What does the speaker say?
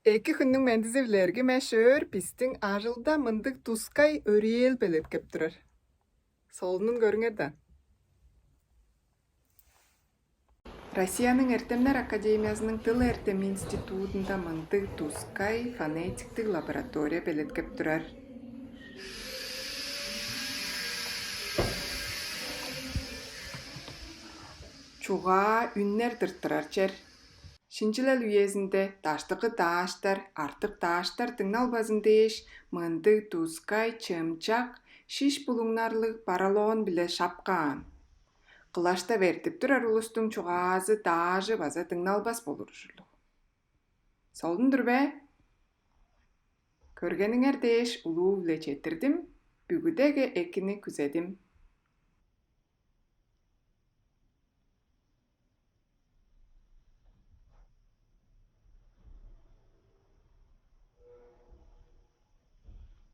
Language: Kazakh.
Eki күннің мәндізевлерге мәшөр пистің ажылда мындық тускай өрел белет кеп тұрар. Солының көріңерді. Россияның әртемлер академиясының тыл әртем институтында мындық тускай фонетиктік лаборатория белет кеп тұрар. Чуға үннер дырттырар чер. Шинчилел үйезінде таштықы таштар, артық таштар тыңнал базындеш, мынды тускай чымчак, шиш булуңнарлық паралон біле шапқан. Қылашта вертіп тұрар улустың чуғазы тажы база тыңнал бас болыр жүрлі. Солдыңдыр бе? Көргеніңер деш улу үле четірдім, бүгідегі екіні күзедім.